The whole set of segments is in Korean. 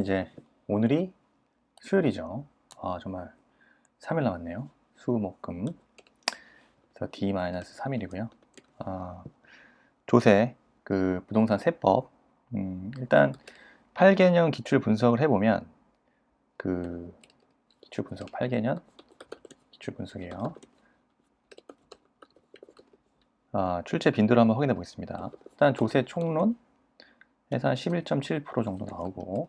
이제 오늘이 수요일이죠. 정말 3일 남았네요. 수, 목, 금. 그래서 D-3일이고요. 조세, 그 부동산 세법. 일단 8개년 기출 분석을 해보면 그 기출 분석 8개년 기출 분석이에요. 출제 빈도를 한번 확인해 보겠습니다. 일단 조세 총론에서 한 11.7% 정도 나오고,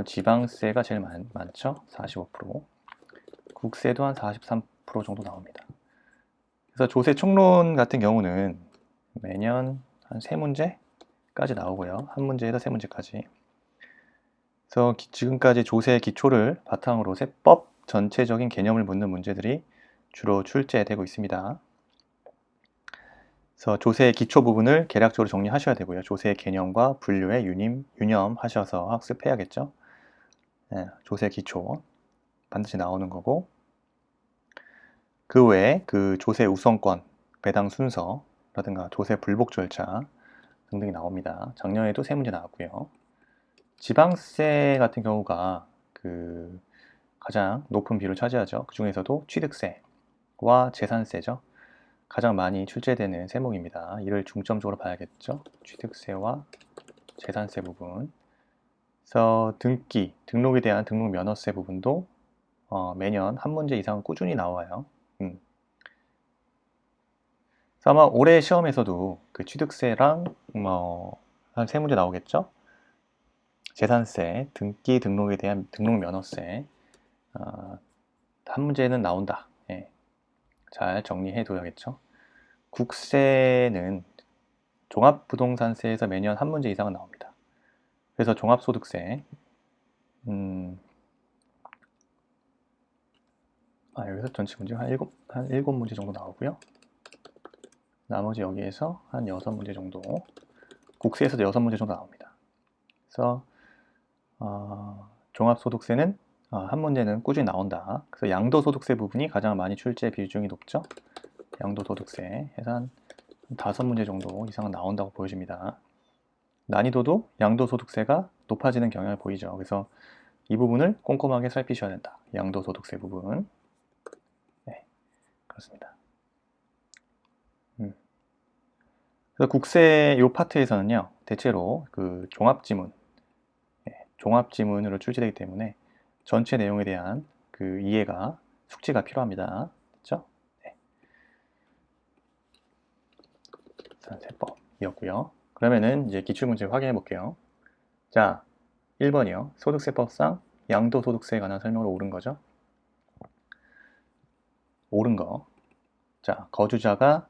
지방세가 제일 많죠. 45%. 국세도 한 43% 정도 나옵니다. 그래서 조세 총론 같은 경우는 매년 한 3문제까지 나오고요. 한 문제에서 3문제까지. 그래서 지금까지 조세 기초를 바탕으로 세법 전체적인 개념을 묻는 문제들이 주로 출제되고 있습니다. 그래서 조세 기초 부분을 개략적으로 정리하셔야 되고요. 조세 개념과 분류에 유념하셔서 학습해야겠죠. 네, 조세 기초 반드시 나오는 거고, 그 외에 그 조세 우선권, 배당 순서라든가 조세 불복 절차 등등이 나옵니다. 작년에도 3문제 나왔고요. 지방세 같은 경우가 그 가장 높은 비율을 차지하죠. 그 중에서도 취득세와 재산세죠. 가장 많이 출제되는 세목입니다. 이를 중점적으로 봐야겠죠. 취득세와 재산세 부분. 그래서 등록에 대한 등록 면허세 부분도 매년 한 문제 이상은 꾸준히 나와요. 그래서 아마 올해 시험에서도 그 취득세랑 한 3문제 나오겠죠. 재산세, 등록에 대한 등록 면허세 한 문제는 나온다. 예. 잘 정리해 둬야겠죠. 국세는 종합부동산세에서 매년 한 문제 이상은 나옵니다. 그래서 종합소득세 여기서 전체 문제 한 7문제 정도 나오고요. 나머지 여기에서 한 6문제 정도, 국세에서도 6문제 정도 나옵니다. 그래서 종합소득세는 한 문제는 꾸준히 나온다. 그래서 양도소득세 부분이 가장 많이 출제 비중이 높죠. 양도소득세 해서 한 5문제 정도 이상은 나온다고 보여집니다. 난이도도 양도소득세가 높아지는 경향을 보이죠. 그래서 이 부분을 꼼꼼하게 살피셔야 된다. 양도소득세 부분. 네, 그렇습니다. 그래서 국세 요 파트에서는요, 대체로 그 종합지문으로 출제되기 때문에 전체 내용에 대한 그 이해가, 숙지가 필요합니다. 그렇죠? 네. 세법이었고요. 그러면은 이제 기출문제 확인해 볼게요. 자, 1번이요. 소득세법상 양도소득세에 관한 설명으로 옳은 거죠. 옳은 거. 자, 거주자가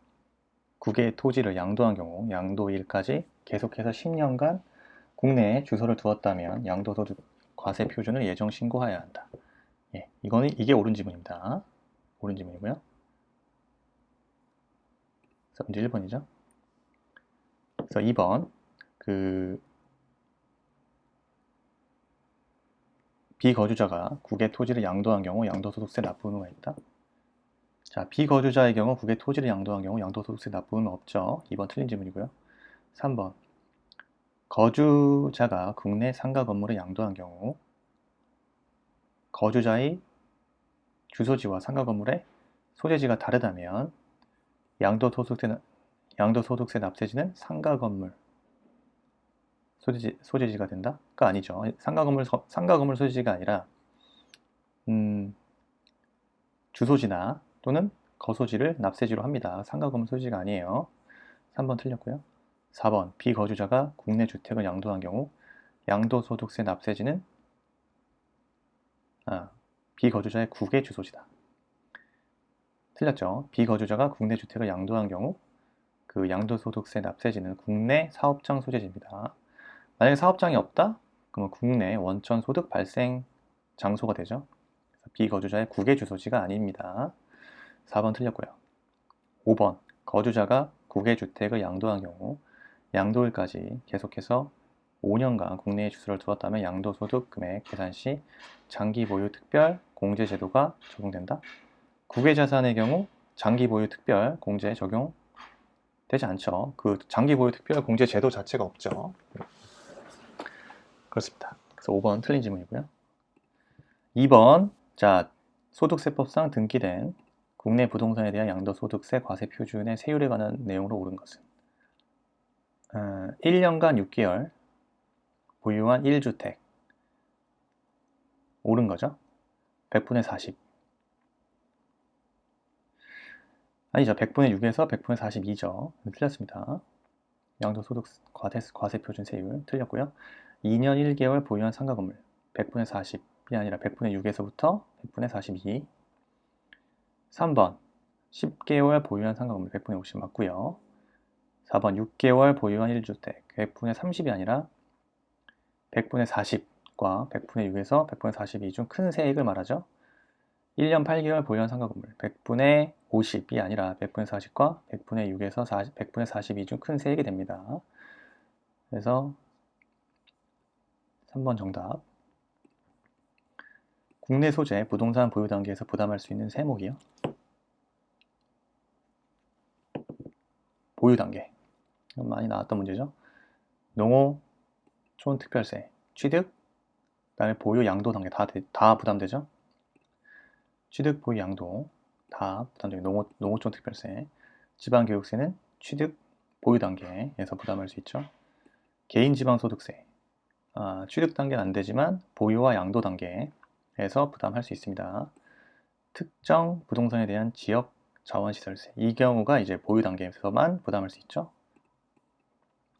국외 토지를 양도한 경우 양도일까지 계속해서 10년간 국내에 주소를 두었다면 양도소득 과세 표준을 예정 신고하여야 한다. 예, 이게 옳은 지문입니다. 옳은 지문이고요. 그래서 문제 1번이죠. 그래서 2번 비거주자가 국외 토지를 양도한 경우 양도소득세 납부 의무가 있다. 자, 비거주자의 경우 국외 토지를 양도한 경우 양도소득세 납부 의무 없죠. 2번 틀린 지문이고요. 3번 거주자가 국내 상가 건물을 양도한 경우 거주자의 주소지와 상가 건물의 소재지가 다르다면 양도소득세 납세지는 상가 건물 소재지가 된다?가 아니죠. 상가 건물 소재지가 아니라 주소지나 또는 거소지를 납세지로 합니다. 상가 건물 소재지가 아니에요. 3번 틀렸고요. 4번 비거주자가 국내 주택을 양도한 경우 양도소득세 납세지는 비거주자의 국외 주소지다. 틀렸죠. 비거주자가 국내 주택을 양도한 경우 그 양도소득세 납세지는 국내 사업장 소재지입니다. 만약에 사업장이 없다? 그러면 국내 원천 소득 발생 장소가 되죠. 비거주자의 국외 주소지가 아닙니다. 4번 틀렸고요. 5번 거주자가 국외 주택을 양도한 경우 양도일까지 계속해서 5년간 국내에 주소를 두었다면 양도소득 금액 계산 시 장기 보유 특별 공제 제도가 적용된다. 국외 자산의 경우 장기 보유 특별 공제 적용되지 않죠. 그 장기 보유 특별 공제 제도 자체가 없죠. 그렇습니다. 그래서 5번 틀린 질문이고요. 2번, 자, 소득세법상 등기된 국내 부동산에 대한 양도소득세 과세 표준의 세율에 관한 내용으로 옳은 것은 1년간 6개월 보유한 1주택 옳은 거죠? 100분의 40 아니죠. 100분의 6에서 100분의 42죠. 틀렸습니다. 양도소득 과세 표준 세율 틀렸고요. 2년 1개월 보유한 상가 건물 100분의 40이 아니라 100분의 6에서부터 100분의 42. 3번 10개월 보유한 상가 건물 100분의 50 맞고요. 4번 6개월 보유한 1주택 100분의 30이 아니라 100분의 40과 100분의 6에서 100분의 42 중 큰 세액을 말하죠. 1년 8개월 보유한 상가 건물 100분의 50이 아니라 100분의 40과 100분의 6에서 100분의 42 중 큰 세액이 됩니다. 그래서 3번 정답. 국내 소재 부동산 보유 단계에서 부담할 수 있는 세목이요. 보유 단계. 많이 나왔던 문제죠. 농호, 촌특별세, 취득, 그다음에 보유 양도 단계 다 부담되죠. 취득, 보유, 양도 다 부담되고 농어촌 특별세, 지방교육세는 취득, 보유 단계에서 부담할 수 있죠. 개인지방소득세, 취득 단계는 안 되지만 보유와 양도 단계에서 부담할 수 있습니다. 특정 부동산에 대한 지역 자원시설세, 이 경우가 이제 보유 단계에서만 부담할 수 있죠.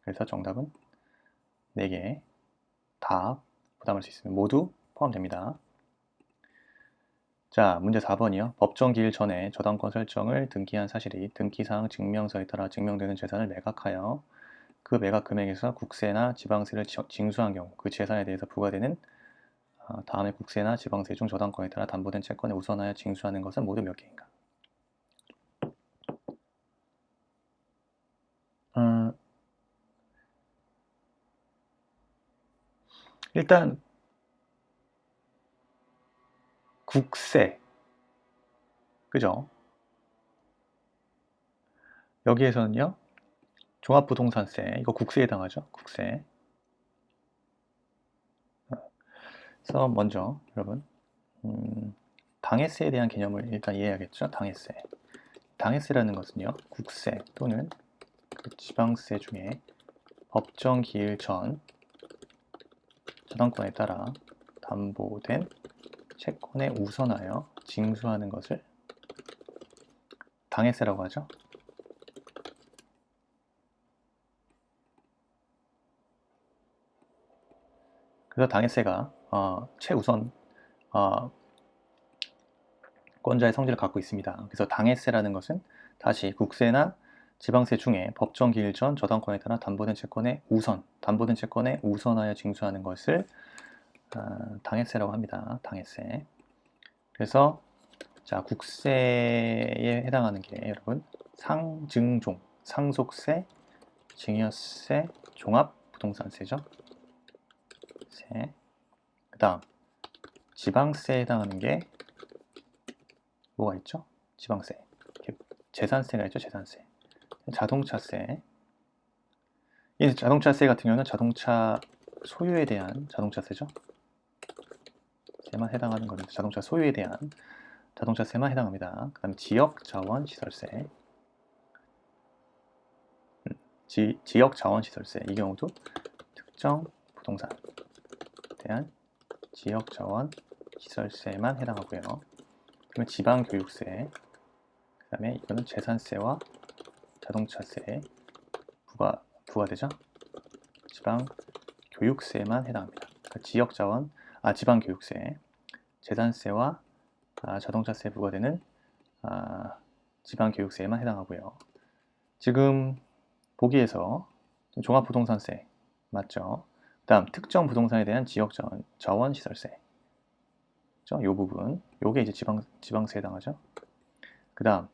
그래서 정답은 4개 다 부담할 수 있습니다. 모두 포함됩니다. 자, 문제 4번이요. 법정 기일 전에 저당권 설정을 등기한 사실이 등기사항 증명서에 따라 증명되는 재산을 매각하여 그 매각 금액에서 국세나 지방세를 징수한 경우 그 재산에 대해서 부과되는 다음에 국세나 지방세 중 저당권에 따라 담보된 채권에 우선하여 징수하는 것은 모두 몇 개인가? 일단 국세, 그죠? 여기에서는요. 종합부동산세, 이거 국세에 해당하죠? 국세. 그래서 먼저 여러분 당해세에 대한 개념을 일단 이해해야겠죠? 당해세. 당해세라는 것은요. 국세 또는 그 지방세 중에 법정 기일 전 저당권에 따라 담보된 채권에 우선하여 징수하는 것을 당해세라고 하죠. 그래서 당해세가 최우선 권자의 성질을 갖고 있습니다. 그래서 당해세라는 것은 다시 국세나 지방세 중에 법정 기일 전 저당권에 따라 담보된 채권에 우선하여 징수하는 것을 당해세라고 합니다. 당해세. 그래서 자, 국세에 해당하는 게 여러분 상증종, 상속세, 증여세, 종합부동산세죠. 세. 그 다음 지방세에 해당하는 게 뭐가 있죠? 지방세. 재산세가 있죠. 재산세. 자동차세. 이 자동차세 같은 경우는 자동차 소유에 대한 자동차세죠. 세만 해당하는 거는 자동차 소유에 대한 자동차세만 해당합니다. 그 다음에 지역자원시설세. 지역자원시설세. 이 경우도 특정 부동산에 대한 지역자원시설세만 해당하고요. 그러면 지방교육세. 그 다음에 이거는 재산세와 자동차세 부과되죠. 지방교육세만 해당합니다. 그러니까 지방교육세, 재산세와 자동차세에 부과되는 지방교육세에만 해당하고요. 지금 보기에서 종합부동산세 맞죠? 그 다음 특정 부동산에 대한 지역자원시설세 이 부분, 요게 이제 지방세에 해당하죠. 그 다음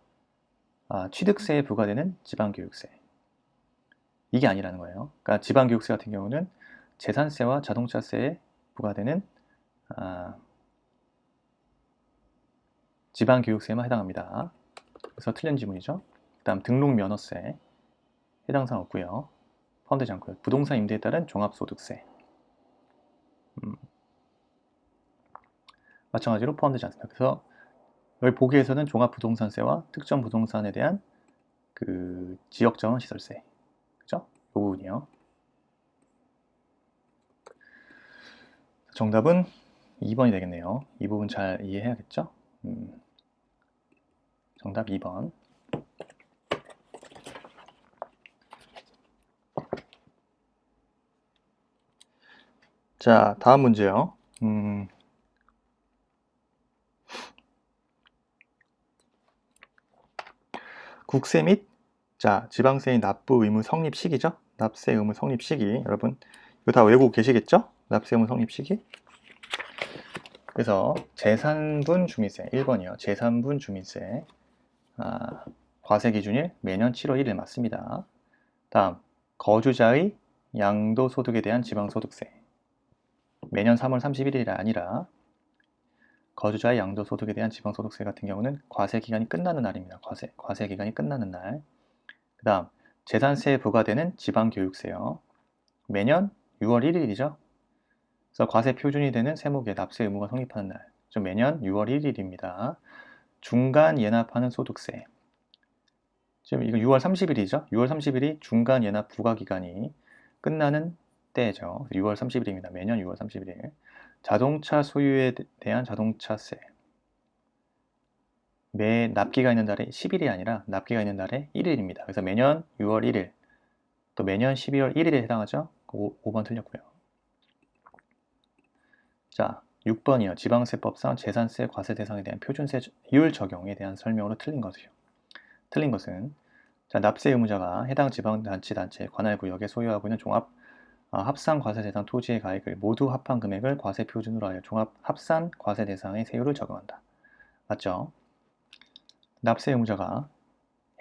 취득세에 부과되는 지방교육세, 이게 아니라는 거예요. 그러니까 지방교육세 같은 경우는 재산세와 자동차세에 부과되는 지방교육세에만 해당합니다. 그래서 틀린 지문이죠. 그 다음 등록면허세 해당 사항 없고요. 포함되지 않고요. 부동산 임대에 따른 종합소득세 마찬가지로 포함되지 않습니다. 그래서 여기 보기에서는 종합부동산세와 특정 부동산에 대한 그 지역자원 시설세, 그죠? 이 부분이요. 정답은 2번이 되겠네요. 이 부분 잘 이해해야겠죠? 정답 2번. 자, 다음 문제요. 국세 및 지방세의 납부 의무 성립 시기죠? 납세 의무 성립 시기. 여러분, 이거 다 외우고 계시겠죠? 납세 의무 성립 시기. 그래서 재산분 주민세 1번이요. 재산분 주민세. 과세 기준일 매년 7월 1일 맞습니다. 다음, 거주자의 양도소득에 대한 지방소득세. 매년 3월 31일이 아니라 거주자의 양도소득에 대한 지방소득세 같은 경우는 과세 기간이 끝나는 날입니다. 과세 기간이 끝나는 날. 그 다음, 재산세에 부과되는 지방교육세요. 매년 6월 1일이죠. 그래서 과세 표준이 되는 세목에 납세 의무가 성립하는 날. 좀 매년 6월 1일입니다. 중간 예납하는 소득세. 지금 이거 6월 30일이죠. 6월 30일이 중간 예납 부과 기간이 끝나는 때죠. 6월 30일입니다. 매년 6월 31일. 자동차 소유에 대한 자동차세. 매 납기가 있는 달에 10일이 아니라 납기가 있는 달에 1일입니다. 그래서 매년 6월 1일, 또 매년 12월 1일에 해당하죠. 5번 틀렸고요. 자, 6번이요. 지방세법상 재산세 과세 대상에 대한 표준세율 적용에 대한 설명으로 틀린 것이요. 틀린 것은 자, 납세 의무자가 해당 지방자치단체 관할 구역에 소유하고 있는 종합 합산 과세 대상 토지의 가액을 모두 합한 금액을 과세 표준으로 하여 종합 합산 과세 대상의 세율을 적용한다. 맞죠? 납세 의무자가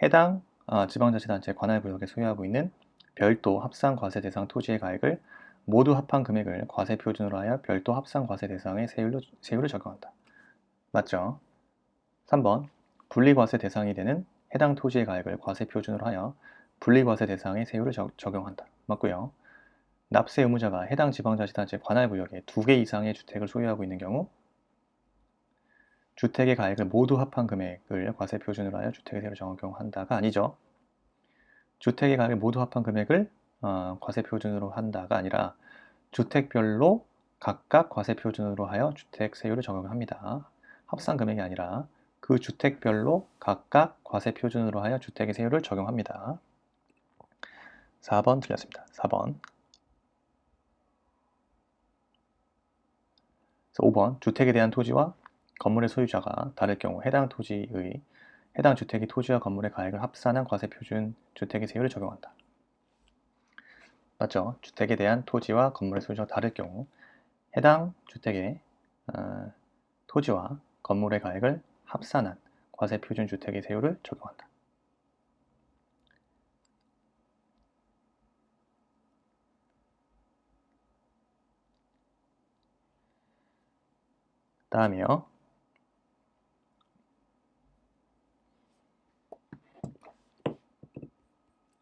해당 지방자치단체 관할 구역에 소유하고 있는 별도 합산 과세 대상 토지의 가액을 모두 합한 금액을 과세 표준으로 하여 별도 합산 과세 대상의 세율을 적용한다. 맞죠? 3번 분리과세 대상이 되는 해당 토지의 가액을 과세 표준으로 하여 분리과세 대상의 세율을 적용한다. 맞고요. 납세 의무자가 해당 지방자치단체 관할 구역에 2개 이상의 주택을 소유하고 있는 경우 주택의 가액을 모두 합한 금액을 과세 표준으로 하여 주택의 세율을 적용한다가 아니죠. 주택의 가액을 모두 합한 금액을 과세 표준으로 한다가 아니라 주택별로 각각 과세 표준으로 하여 주택 세율을 적용합니다. 합산 금액이 아니라 그 주택별로 각각 과세 표준으로 하여 주택의 세율을 적용합니다. 4번 틀렸습니다. 4번. 5번 주택에 대한 토지와 건물의 소유자가 다를 경우 해당 주택의 토지와 건물의 가액을 합산한 과세 표준 주택의 세율을 적용한다. 맞죠? 주택에 대한 토지와 건물의 소유자가 다를 경우 해당 주택의 토지와 건물의 가액을 합산한 과세 표준 주택의 세율을 적용한다. 다음이요.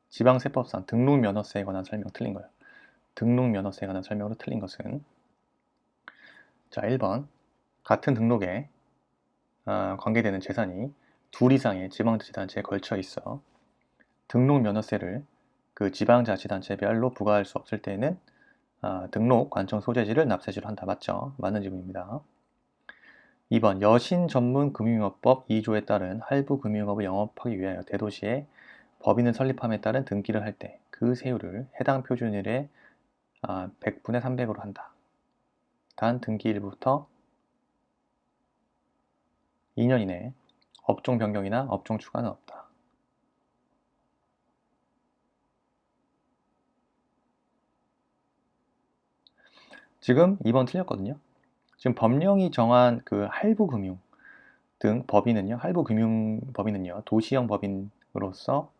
지방세법상 등록면허세에 관한 설명 틀린 거예요. 등록면허세에 관한 설명으로 틀린 것은 자 1번 같은 등록에 관계되는 재산이 둘 이상의 지방자치단체에 걸쳐 있어 등록면허세를 그 지방자치단체별로 부과할 수 없을 때에는 등록 관청 소재지를 납세지로 한다. 맞죠? 맞는 지문입니다. 2번 여신 전문 금융업법 2조에 따른 할부 금융업을 영업하기 위하여 대도시에 법인을 설립함에 따른 등기를 할 때 그 세율을 해당 표준일의 100분의 300으로 한다. 단 등기일부터 2년 이내 업종 변경이나 업종 추가는 없다. 지금 2번 틀렸거든요. 지금 법령이 정한 그 할부금융 등 법인은요, 할부금융법인은요, 도시형 법인으로서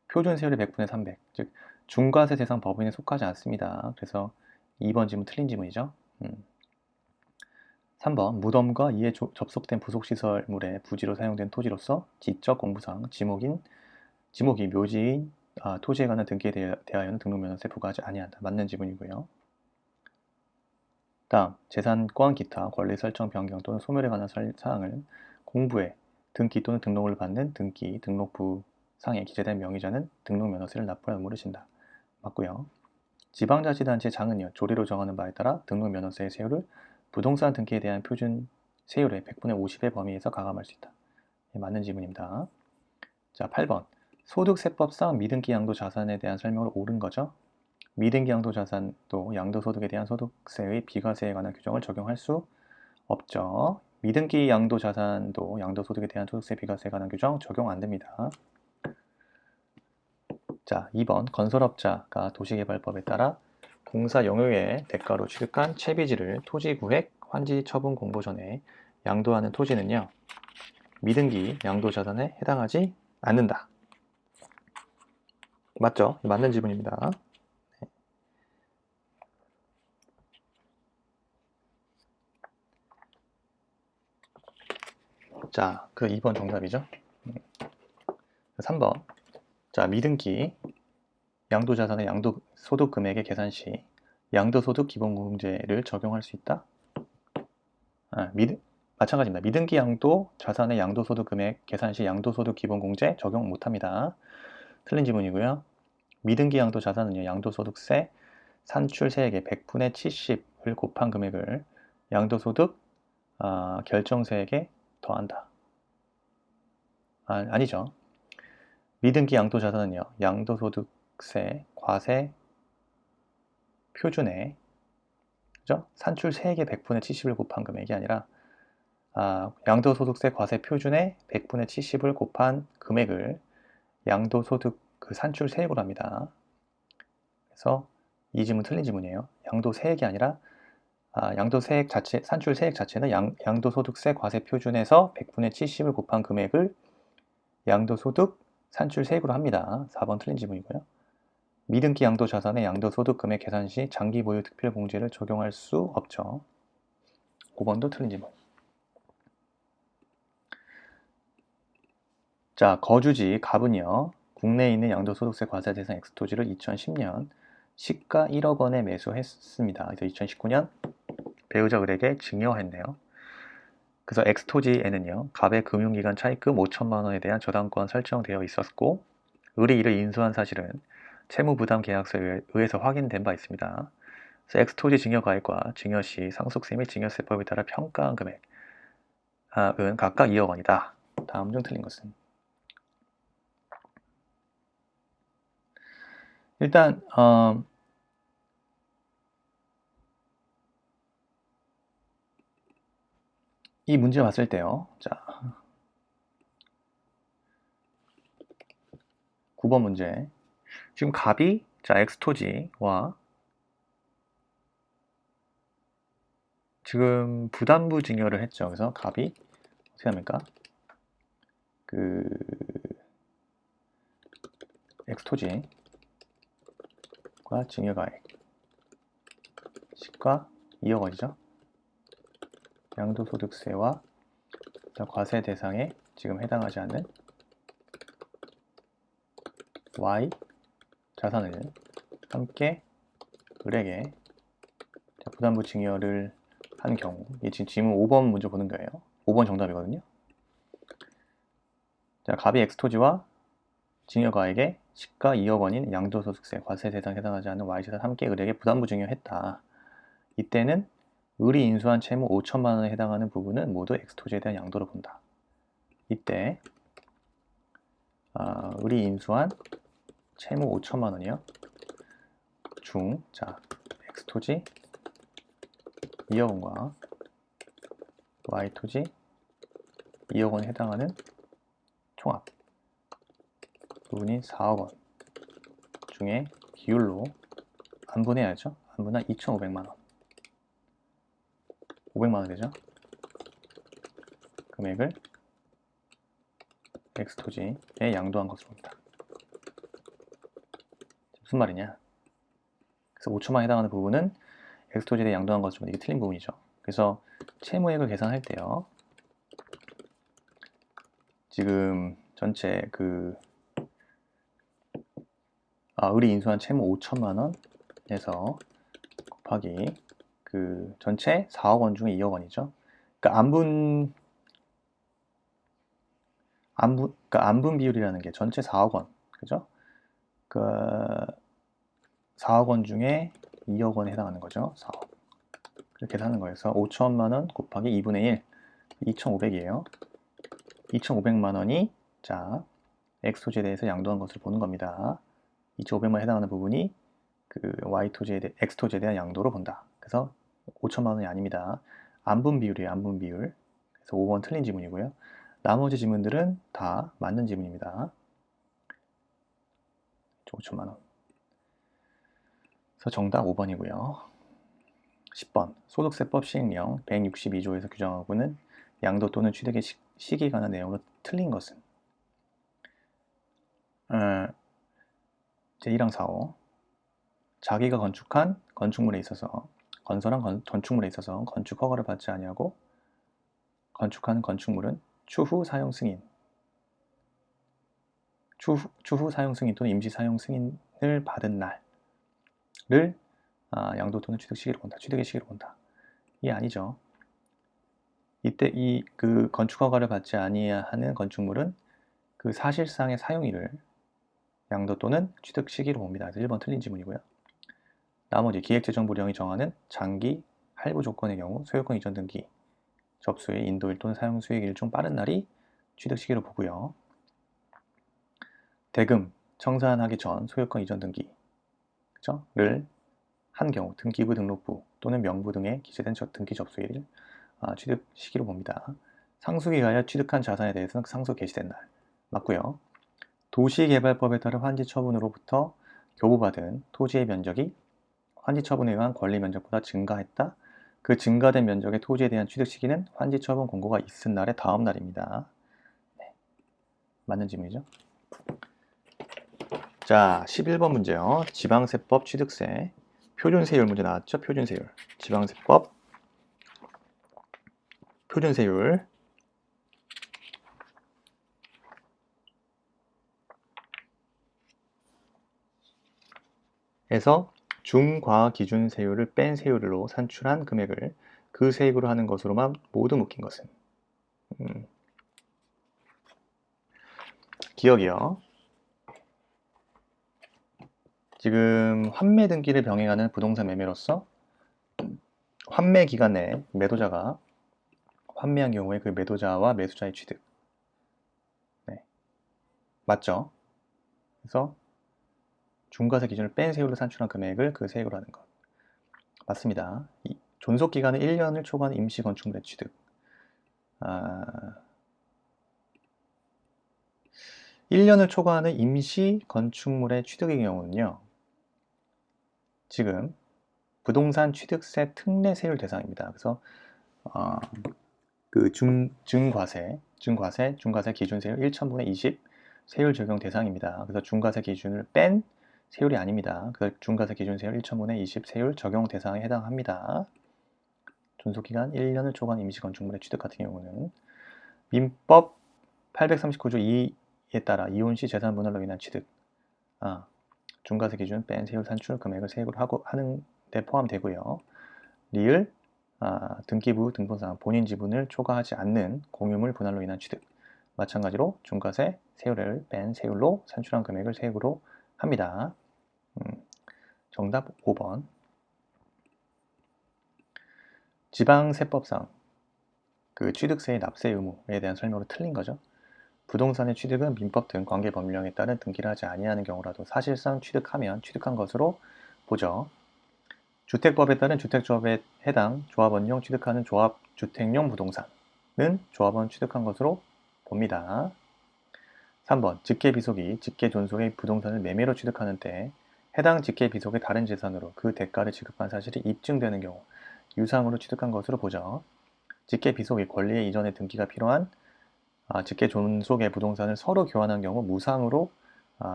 표준세율의 100분의 300, 즉 중과세 대상 법인에 속하지 않습니다. 그래서 2번 지문 틀린 지문이죠. 3번 무덤과 이에 접속된 부속시설물의 부지로 사용된 토지로서 지적 공부상 지목이 묘지인 토지에 관한 등기에 대하여는 등록면허세 부과하지 아니한다. 맞는 지문이고요. 다음, 재산권 기타 권리 설정 변경 또는 소멸에 관한 사항을 공부해 등기 또는 등록을 받는 등기 등록부 상에 기재된 명의자는 등록면허세를 납부할 의무를 진다. 맞고요. 지방자치단체장은요, 조례로 정하는 바에 따라 등록면허세의 세율을 부동산 등기에 대한 표준 세율의 100분의 50의 범위에서 가감할 수 있다. 예, 맞는 지문입니다. 자, 8번. 소득세법상 미등기 양도자산에 대한 설명을 옳은 거죠. 미등기 양도자산도 양도소득에 대한 소득세의 비과세에 관한 규정을 적용할 수 없죠. 미등기 양도자산도 양도소득에 대한 소득세 비과세에 관한 규정 적용 안 됩니다. 자, 2번. 건설업자가 도시개발법에 따라 공사 영유의 대가로 취득한 채비지를 토지구획, 환지 처분 공고 전에 양도하는 토지는요, 미등기 양도자산에 해당하지 않는다. 맞죠? 맞는 지문입니다. 자, 그 2번 정답이죠. 3번. 자, 미등기 양도자산의 양도소득 금액의 계산 시 양도소득 기본공제를 적용할 수 있다. 마찬가지입니다. 미등기 양도자산의 양도소득 금액 계산 시 양도소득 기본공제 적용 못합니다. 틀린 지문이고요. 미등기 양도자산은요, 양도소득세 산출세액의 100분의 70을 곱한 금액을 양도소득 결정세액에 더한다. 아니죠. 미등기 양도자산은요, 양도소득세 과세 표준에, 그죠? 산출세액의 100분의 70을 곱한 금액이 아니라 양도소득세 과세 표준의 100분의 70을 곱한 금액을 양도소득 그 산출세액으로 합니다. 그래서 이 지문 틀린 지문이에요. 양도세액이 아니라 양도세액 자체, 산출세액 자체는 양도소득세 과세 표준에서 100분의 70을 곱한 금액을 양도소득 산출세액으로 합니다. 4번 틀린 지문이고요. 미등기 양도자산의 양도소득 금액 계산 시 장기 보유 특별공제를 적용할 수 없죠. 5번도 틀린 지문. 자, 거주지 갑은요, 국내에 있는 양도소득세 과세 대상 엑스토지를 2010년 시가 1억 원에 매수했습니다. 그래서 2019년 배우자 을에게 증여했네요. 그래서 엑스토지에는요, 갑의 금융기관 차입금 5천만 원에 대한 저당권 설정되어 있었고, 을이 이를 인수한 사실은 채무부담 계약서에 의해서 확인된 바 있습니다. 그래서 엑스토지 증여가액과 증여시 상속세 및 증여세법에 따라 평가한 금액은 각각 2억 원이다. 다음 중 틀린 것은? 일단 이 문제 봤을 때요. 자, 9번 문제. 지금 갑이 엑스토지와 지금 부담부 증여를 했죠. 그래서 갑이 어떻게 합니까? 그 엑스토지과 증여가액 시가 2억 원이죠. 양도소득세와 과세 대상에 지금 해당하지 않는 Y 자산을 함께 을에게 부담부 증여를 한 경우, 이 지금 지문 5번 문제 보는 거예요. 5번 정답이거든요. 자, 갑이 엑스토지와 증여가액에 시가 2억 원인 양도소득세 과세 대상에 해당하지 않는 Y자산 함께 을에게 부담부 증여했다. 이때는 을이 인수한 채무 5천만 원에 해당하는 부분은 모두 엑스토지에 대한 양도로 본다. 이때 을이 인수한 채무 5천만 원이요. 엑스토지 2억 원과 Y토지 2억 원에 해당하는 총합 부분이 4억 원 중에 비율로 안분해야죠. 안분한 2,500만 원. 500만 원 되죠. 금액을 엑스토지에 양도한 것으로 봅니다. 무슨 말이냐? 그래서 5천만 원에 해당하는 부분은 엑스토지에 양도한 것으로 봅니다. 이게 틀린 부분이죠. 그래서 채무액을 계산할 때요. 지금 전체 을이 인수한 채무 5천만 원에서 곱하기 그 전체 4억 원 중에 2억 원이죠. 그러니까 안분 비율이라는 게 전체 4억 원, 그죠? 그 4억 원 중에 2억 원에 해당하는 거죠. 4억. 그렇게 하는 거예요. 그래서 5천만 원 곱하기 2분의 1, 2,500이에요. 2,500만 원이 자 X 토지에 대해서 양도한 것을 보는 겁니다. 2,500만 원에 해당하는 부분이 그 Y 토지에 X 토지에 대한 양도로 본다. 그래서 5천만 원이 아닙니다. 안분 비율이에요. 안분 비율. 그래서 5번 틀린 지문이고요. 나머지 지문들은 다 맞는 지문입니다. 5천만 원. 그래서 정답 5번이고요. 10번 소득세법 시행령 162조에서 규정하고는 양도 또는 취득의 시기에 관한 내용으로 틀린 것은 제1항 4호 자기가 건축한 건축물에 있어서 건설한 건축물에 있어서 건축 허가를 받지 아니하고 건축한 건축물은 추후 사용 승인 또는 임시 사용 승인을 받은 날을 양도 또는 취득 시기로 본다. 취득의 시기로 본다. 이게 아니죠. 이때 그 건축 허가를 받지 아니하는 건축물은 그 사실상의 사용일을 양도 또는 취득 시기로 봅니다. 그래서 1번 틀린 지문이고요. 나머지 기획재정부령이 정하는 장기 할부 조건의 경우 소유권 이전 등기 접수의 인도일 또는 사용 수익일 중 빠른 날이 취득 시기로 보고요. 대금 청산하기 전 소유권 이전 등기 를 한 경우 등기부 등록부 또는 명부 등에 기재된 등기 접수일 취득 시기로 봅니다. 상수기가하여 취득한 자산에 대해서는 상수 개시된 날 맞고요. 도시개발법에 따른 환지 처분으로부터 교부받은 토지의 면적이 환지 처분에 의한 권리 면적보다 증가했다. 그 증가된 면적의 토지에 대한 취득 시기는 환지 처분 공고가 있은 날의 다음 날입니다. 네. 맞는 질문이죠. 자, 11번 문제요. 지방세법 취득세 표준세율 문제 나왔죠? 표준세율. 지방세법 표준세율 에서 중과 기준 세율을 뺀 세율로 산출한 금액을 그 세액으로 하는 것으로만 모두 묶인 것은 기억이요. 지금 환매 등기를 병행하는 부동산 매매로서 환매 기간 내에 매도자가 환매한 경우에 그 매도자와 매수자의 취득 네. 맞죠? 그래서 중과세 기준을 뺀 세율로 산출한 금액을 그 세액으로 하는 것 맞습니다. 존속 기간은 1년을 초과한 임시 건축물의 취득 1년을 초과하는 임시 건축물의 취득의 경우는요. 지금 부동산 취득세 특례 세율 대상입니다. 그래서 그 중과세 기준 세율 1,000분의 20 세율 적용 대상입니다. 그래서 중과세 기준을 뺀 세율이 아닙니다. 그래서 중과세 기준 세율 1,000분의 20 세율 적용 대상에 해당합니다. 존속기간 1년을 초과한 임시 건축물의 취득 같은 경우는 민법 839조 2에 따라 이혼 시 재산 분할로 인한 취득 중과세 기준 뺀 세율 산출 금액을 세액으로 하는 데 포함되고요. 리을 등기부 등본상 본인 지분을 초과하지 않는 공유물 분할로 인한 취득 마찬가지로 중과세 세율을 뺀 세율로 산출한 금액을 세액으로 합니다. 정답 5번. 지방세법상 그 취득세의 납세 의무에 대한 설명으로 틀린 거죠. 부동산의 취득은 민법 등 관계법령에 따른 등기를 하지 아니하는 경우라도 사실상 취득하면 취득한 것으로 보죠. 주택법에 따른 주택조합에 해당 조합원용 취득하는 조합주택용 부동산은 조합원 취득한 것으로 봅니다. 3번 직계비속이 직계존속의 부동산을 매매로 취득하는 때 해당 직계비속의 다른 재산으로 그 대가를 지급한 사실이 입증되는 경우 유상으로 취득한 것으로 보죠. 직계비속이 권리의 이전에 등기가 필요한 직계존속의 부동산을 서로 교환한 경우 무상으로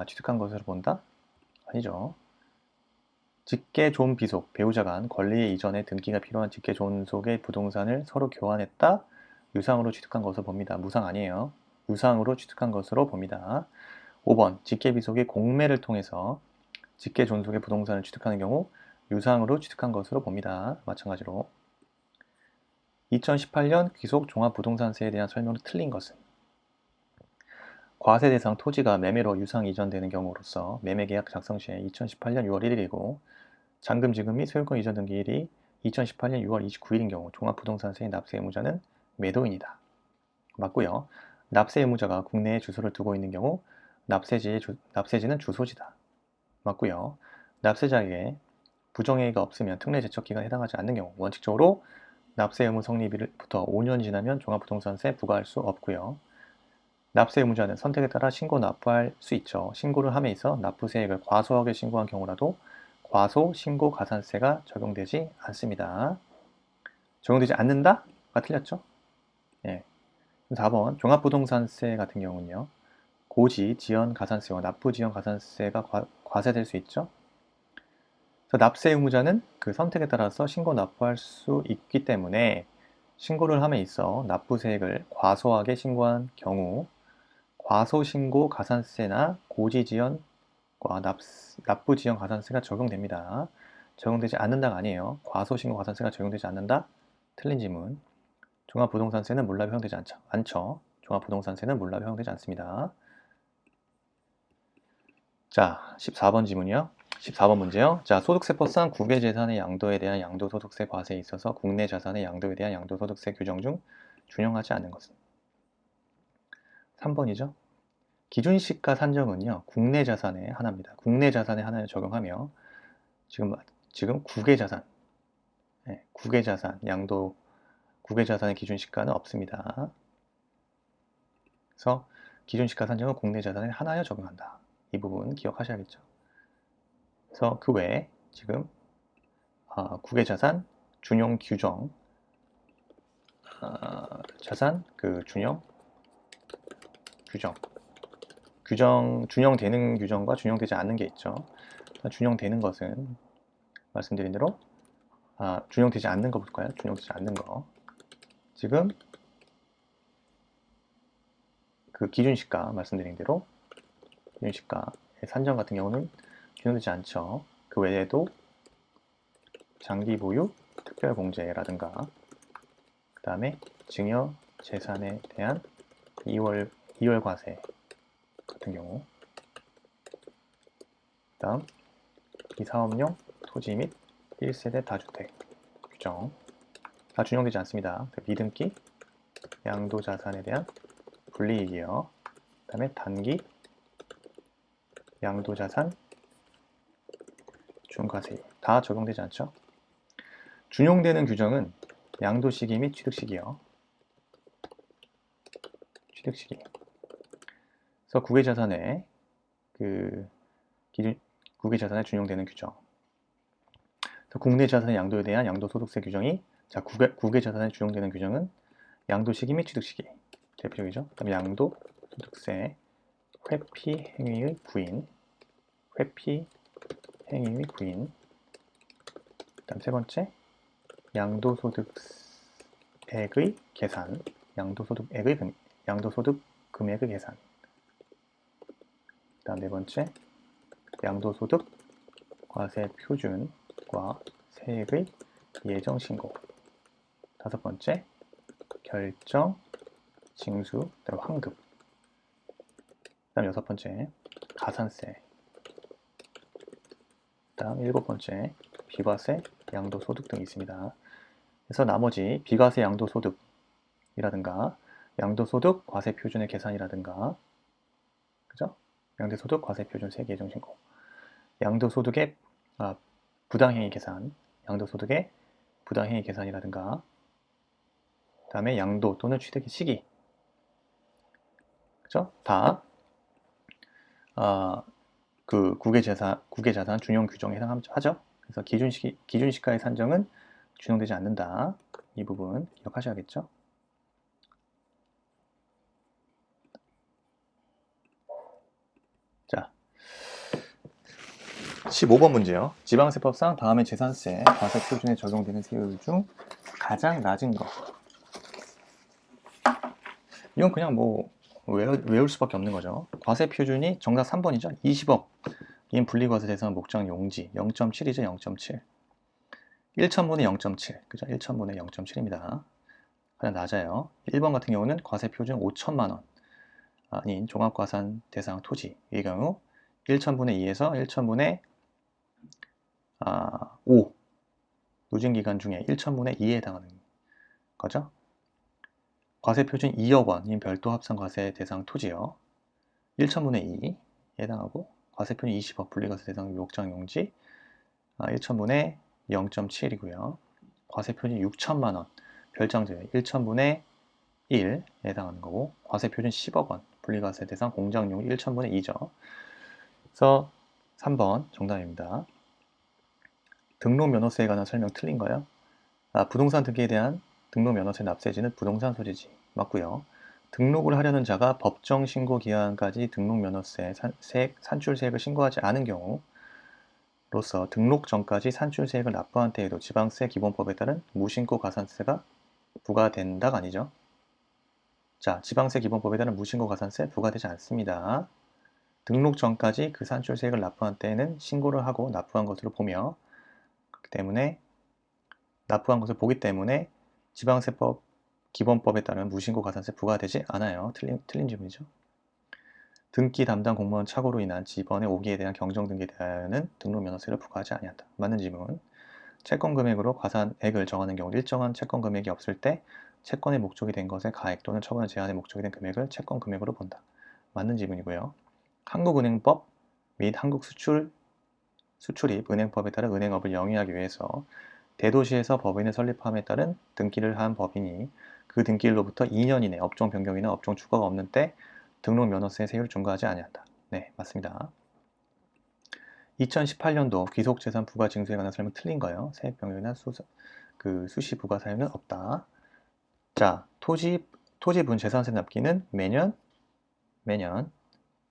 취득한 것으로 본다? 아니죠. 직계존비속, 배우자 간 권리의 이전에 등기가 필요한 직계존속의 부동산을 서로 교환했다? 유상으로 취득한 것으로 봅니다. 무상 아니에요. 유상으로 취득한 것으로 봅니다. 5번 직계비속이 공매를 통해서 직계존속의 부동산을 취득하는 경우 유상으로 취득한 것으로 봅니다. 마찬가지로 2018년 귀속 종합부동산세에 대한 설명도 틀린 것은 과세 대상 토지가 매매로 유상 이전되는 경우로서 매매계약 작성 시에 2018년 6월 1일이고 잔금 지급 및 소유권 이전 등기일이 2018년 6월 29일인 경우 종합부동산세의 납세 의무자는 매도인이다. 맞고요. 납세 의무자가 국내에 주소를 두고 있는 경우 납세지는 주소지다. 맞고요. 납세자에게 부정행위가 없으면 특례 제척 기간에 해당하지 않는 경우 원칙적으로 납세 의무 성립일부터 5년 지나면 종합부동산세 부과할 수 없고요. 납세 의무자는 선택에 따라 신고 납부할 수 있죠. 신고를 함에 있어 납부세액을 과소하게 신고한 경우라도 과소 신고 가산세가 적용되지 않습니다. 적용되지 않는다가 틀렸죠? 예. 4번 종합부동산세 같은 경우는요. 고지 지연 가산세와 납부 지연 가산세가 과세될 수 있죠. 그래서 납세 의무자는 그 선택에 따라서 신고 납부할 수 있기 때문에 신고를 함에 있어 납부세액을 과소하게 신고한 경우 과소신고 가산세나 고지지연과 납부지연 가산세가 적용됩니다. 적용되지 않는다가 아니에요. 과소신고 가산세가 적용되지 않는다? 틀린 지문. 종합부동산세는 몰랍에 허용되지 않죠. 종합부동산세는 몰랍에 허용되지 않습니다. 자, 14번 지문이요. 14번 문제요. 자, 소득세법상 국외재산의 양도에 대한 양도소득세 과세에 있어서 국내 자산의 양도에 대한 양도소득세 규정 중 준용하지 않는 것은 3번이죠. 기준시가 산정은요. 국내 자산의 하나입니다. 국내 자산의 하나에 적용하며 지금 국외자산, 국외자산 양도 국외자산의 기준시가는 없습니다. 그래서 기준시가 산정은 국내 자산의 하나에 적용한다. 이 부분 기억하셔야겠죠. 그래서 그 외에 지금 국외자산 준용 규정 자산 그 준용 규정 준용되는 규정과 준용되지 않는 게 있죠. 준용되는 것은 말씀드린 대로 준용되지 않는 거 볼까요? 준용되지 않는 거 지금 그 기준시가 말씀드린 대로 기준시가의 산정 같은 경우는 준용되지 않죠. 그 외에도 장기보유 특별공제라든가 그 다음에 증여 재산에 대한 2월 과세 같은 경우 그 다음 비사업용 토지 및 1세대 다주택 규정 다 준용되지 않습니다. 미등기 양도자산에 대한 불이익이요. 그 다음에 단기 양도자산 중과세 다 적용되지 않죠. 준용되는 규정은 양도시기 및 취득시기요. 취득시기. 그래서 국외자산에 국외자산에 준용되는 규정. 그래서 국내 자산의 양도에 대한 양도소득세 규정이 국외자산에 준용되는 규정은 양도시기 및 취득시기 대표적이죠. 그 다음에 양도소득세 회피행위의 부인, 회피행위의 부인. 그 다음 세 번째 양도소득액의 계산, 양도소득 금액의 계산. 그 다음 네 번째 양도소득 과세 표준과 세액의 예정 신고. 다섯 번째 결정, 징수, 그다음 환급. 그다음 여섯 번째 가산세. 그다음 일곱 번째 비과세, 양도소득 등이 있습니다. 그래서 나머지 비과세 양도소득이라든가 양도소득 과세 표준의 계산이라든가 그죠? 양도소득 과세 표준 세액 예정 신고. 양도소득의 부당행위 계산, 양도소득의 부당행위 계산이라든가 그 다음에 양도 또는 취득의 시기 그죠? 다 그 국외자산 준용 규정에 해당하죠. 그래서 기준시가의 산정은 준용되지 않는다. 이 부분 기억하셔야겠죠. 자, 15번 문제요. 지방세법상 다음의 재산세, 과세 표준에 적용되는 세율 중 가장 낮은 거. 이건 그냥 뭐 외울 수밖에 없는 거죠. 과세 표준이 정답 3번이죠. 20억. 이는 분리과세 대상 목장 용지 0.7이죠. 0.7. 1천분의 0.7, 그죠? 1천분의 0.7입니다. 가장 낮아요. 1번 같은 경우는 과세표준 5천만 원 아닌 종합과산 대상 토지. 이 경우 1천분의 2에서 1천분의 5 누진기간 중에 1천분의 2에 해당하는 거죠. 과세표준 2억 원인 별도 합산과세 대상 토지요. 1천분의 2에 해당하고 과세표준 20억 분리과세 대상 목장용지 1천분의 0.7이고요. 과세표준 6천만 원 별장제 1천분의 1에 해당하는 거고 과세표준 10억 원 분리과세 대상 공장용 1천분의 2죠. 그래서 3번 정답입니다. 등록면허세에 관한 설명 틀린 거요. 부동산 등기에 대한 등록면허세 납세지는 부동산 소지지 맞고요. 등록을 하려는 자가 법정 신고 기한까지 등록면허세 산출세액을 신고하지 않은 경우로서 등록 전까지 산출세액을 납부한 때에도 지방세 기본법에 따른 무신고 가산세가 부과된다가 아니죠. 자, 지방세 기본법에 따른 무신고 가산세 부과되지 않습니다. 등록 전까지 그 산출세액을 납부한 때에는 신고를 하고 납부한 것으로 보며 그렇기 때문에 납부한 것을 보기 때문에 지방세법 기본법에 따른 무신고 가산세 부과되지 않아요. 틀린 질문이죠. 등기 담당 공무원 착오로 인한 지번의 오기에 대한 경정 등기에 대하여는 등록면허세를 부과하지 아니한다. 맞는 질문. 채권 금액으로 과산액을 정하는 경우 일정한 채권 금액이 없을 때 채권의 목적이 된 것의 가액 또는 처분의 제한의 목적이 된 금액을 채권 금액으로 본다. 맞는 질문이고요. 한국은행법 및 한국수출입 은행법에 따른 은행업을 영위하기 위해서 대도시에서 법인을 설립함에 따른 등기를 한 법인이 그 등기일로부터 2년 이내 업종 변경이나 업종 추가가 없는 때 등록 면허세 세율을 중과하지 아니한다. 네, 맞습니다. 2018년도 귀속재산 부과 징수에 관한 설명 틀린 거예요. 세액 변경이나 수시 부과 사유는 없다. 자, 토지분 재산세 납기는 매년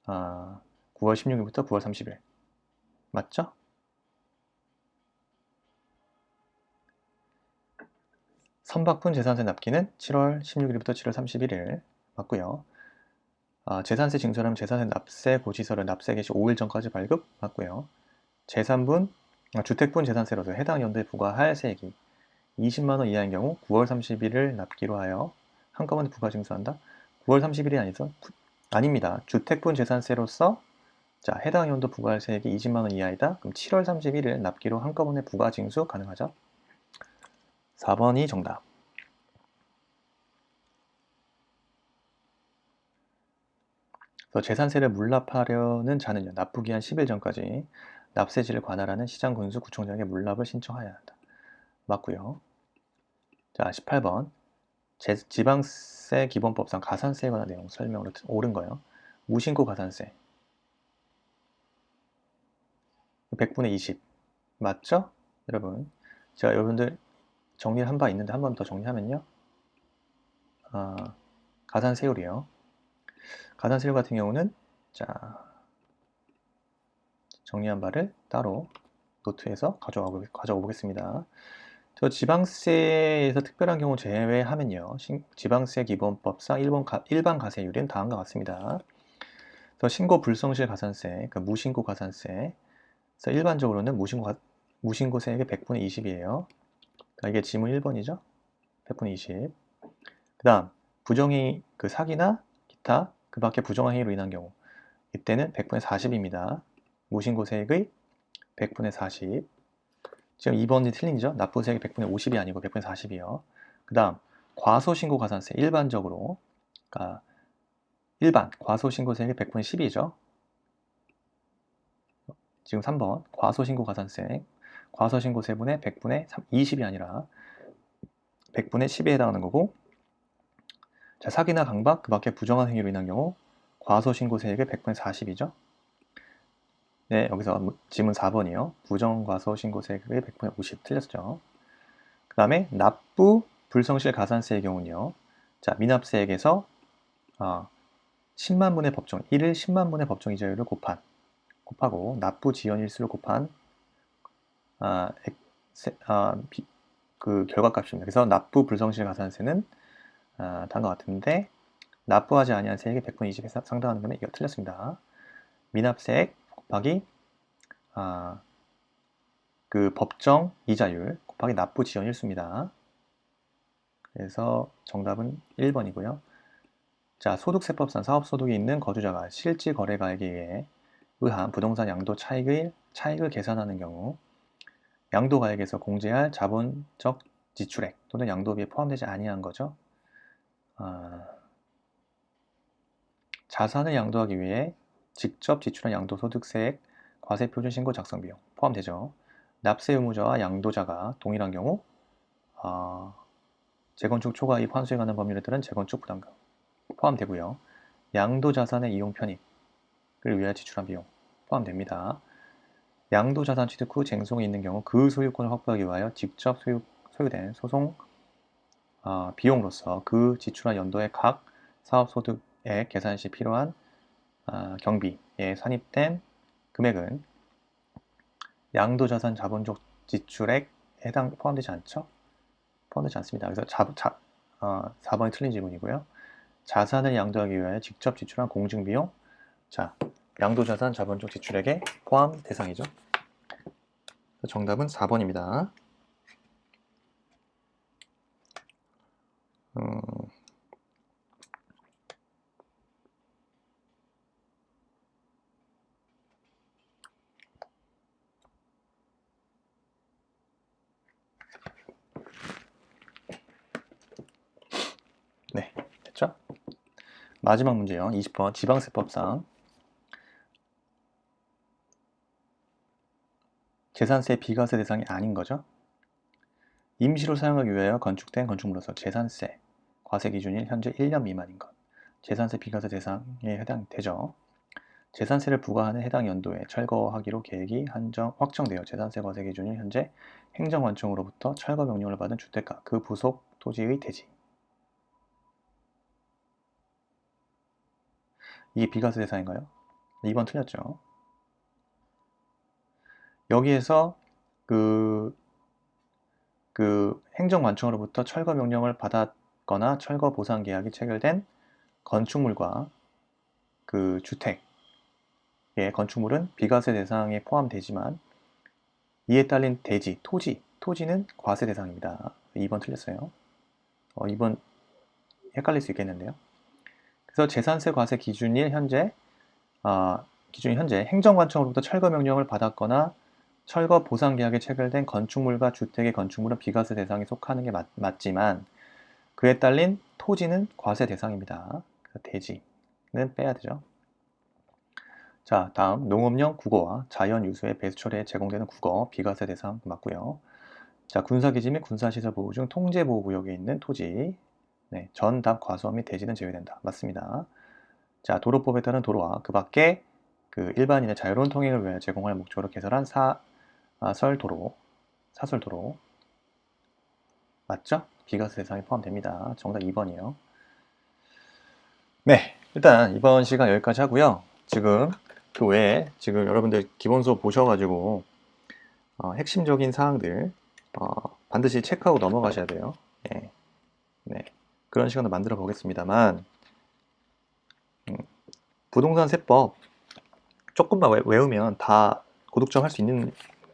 9월 16일부터 9월 30일 맞죠? 선박분 재산세 납기는 7월 16일부터 7월 31일 맞고요. 재산세 징수하면 재산세 납세 고지서를 납세 개시 5일 전까지 발급 맞고요. 주택분 재산세로서 해당 연도에 부과할 세액이 20만 원 이하인 경우 9월 30일을 납기로 하여 한꺼번에 부과 징수한다. 9월 30일이 아닙니다. 주택분 재산세로서 자, 해당 연도 부과할 세액이 20만 원 이하이다. 그럼 7월 31일 납기로 한꺼번에 부과 징수 가능하죠? 4번이 정답. 그래서 재산세를 물납하려는 자는요, 납부기한 10일 전까지 납세지를 관할하는 시장군수구청장에게 물납을 신청해야 한다. 맞고요. 자, 18번. 지방세 기본법상 가산세에 관한 내용 설명으로 옳은 거예요. 무신고 가산세 100분의 20 맞죠? 여러분 제가 여러분들 정리를 한 바 있는데 한 번 더 정리하면요. 가산세율이요. 가산세율 같은 경우는 자 정리한 바를 따로 노트에서 가져가 보겠습니다. 저 지방세에서 특별한 경우 제외하면요. 지방세 기본법상 일반 가세율은 다음과 같습니다. 신고 불성실 가산세, 그러니까 무신고 가산세. 그래서 일반적으로는 무신고 세액의 100분의 20이에요. 그러니까 이게 지문 1번이죠. 100분의 20. 그 다음 부정행위, 사기나 기타 그 밖에 부정한 행위로 인한 경우 이때는 100분의 40입니다. 무신고 세액의 100분의 40. 지금 2번이 틀린죠? 납부세액이 100분의 50이 아니고 100분의 40이요. 그 다음 과소신고 가산세 일반적으로 그러니까 과소신고세액이 100분의 10이죠. 지금 3번 과소신고 가산세 과소신고세분의 100분의 20이 아니라 100분의 10에 해당하는 거고 자, 사기나 강박 그 밖에 부정한 행위로 인한 경우 과소신고세액의 100분의 40이죠. 네, 여기서 지문 4번이요. 부정과소신고세액의 100분의 50 틀렸죠. 그 다음에 납부 불성실 가산세의 경우는요. 자, 미납세액에서 10만 분의 법정 1일 10만 분의 법정 이자율을 곱하고 납부 지연 일수를 곱한 그 결과값입니다. 그래서 납부 불성실 가산세는 다음과 같은데 납부하지 아니한 세액이 100분의 20에 상당하는 거는 이거 틀렸습니다. 미납세액 곱하기 그 법정 이자율 곱하기 납부 지연 일수입니다. 그래서 정답은 1번이고요. 자, 소득세법상 사업소득이 있는 거주자가 실지 거래가액에 의한 부동산 양도 차익을 계산하는 경우 양도가액에서 공제할 자본적 지출액 또는 양도비에 포함되지 아니한 거죠. 자산을 양도하기 위해 직접 지출한 양도소득세액 과세표준신고 작성 비용 포함되죠. 납세 의무자와 양도자가 동일한 경우 재건축 초과이익 환수에 관한 법률에 따른 재건축 부담금 포함되고요. 양도자산의 이용 편입을 위해 지출한 비용 포함됩니다. 양도자산 취득 후 쟁송이 있는 경우 그 소유권을 확보하기 위하여 직접 소유된 소송 비용으로서 그 지출한 연도의 각 사업소득액 계산 시 필요한 경비에 산입된 금액은 양도자산 자본적 지출액 해당 포함되지 않죠? 포함되지 않습니다. 그래서 4번이 틀린 질문이고요. 자산을 양도하기 위하여 직접 지출한 공증비용, 자, 양도자산 자본적 지출액에 포함 대상이죠. 정답은 4번입니다. 네, 됐죠? 마지막 문제요. 20번 지방세법상 재산세 비과세 대상이 아닌 거죠. 임시로 사용하기 위하여 건축된 건축물로서 재산세 과세 기준일 현재 1년 미만인 것 재산세 비과세 대상에 해당되죠. 재산세를 부과하는 해당 연도에 철거하기로 계획이 확정되어 재산세 과세 기준일 현재 행정관청으로부터 철거 명령을 받은 주택가 그 부속 토지의 대지. 이게 비과세 대상인가요? 2번 틀렸죠. 여기에서 그 행정관청으로부터 철거 명령을 받았거나 철거 보상 계약이 체결된 건축물과 그 주택의 건축물은 비과세 대상에 포함되지만 이에 딸린 대지, 토지는 과세 대상입니다. 2번 틀렸어요. 2번 헷갈릴 수 있겠는데요. 그래서 재산세 과세 기준일 현재 행정관청으로부터 철거 명령을 받았거나 철거 보상 계약에 체결된 건축물과 주택의 건축물은 비과세 대상에 속하는 게 맞지만 그에 딸린 토지는 과세 대상입니다. 그래서 대지는 빼야 되죠. 자, 다음 농업용 국어와 자연 유수의 배수 처리에 제공되는 국어 비과세 대상 맞고요. 자, 군사기지 및 군사시설 보호 중 통제보호구역에 있는 토지 전, 답, 과수원 및 대지는 제외된다. 맞습니다. 자, 도로법에 따른 도로와 그 밖에 그 일반인의 자유로운 통행을 위해 제공할 목적으로 개설한 사설도로 맞죠? 비과세 대상에 포함됩니다. 정답 2번이에요. 네, 일단 이번 시간 여기까지 하고요. 지금 그 외에 지금 여러분들 기본 수업 보셔가지고 핵심적인 사항들 반드시 체크하고 넘어가셔야 돼요. 네, 그런 시간을 만들어 보겠습니다만 부동산 세법 조금만 외우면 다 고득점 할 수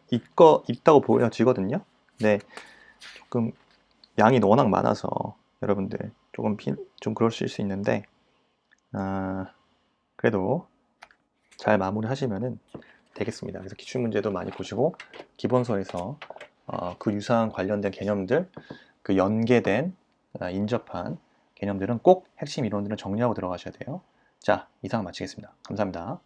있다고 보여지거든요. 네, 조금 양이 워낙 많아서 여러분들 좀 그러실 수 있는데 그래도 잘 마무리 하시면은 되겠습니다. 그래서 기출문제도 많이 보시고 기본서에서 그 유사한 관련된 개념들 그 연계된 인접한 개념들은 꼭 핵심 이론들은 정리하고 들어가셔야 돼요. 자, 이상 마치겠습니다. 감사합니다.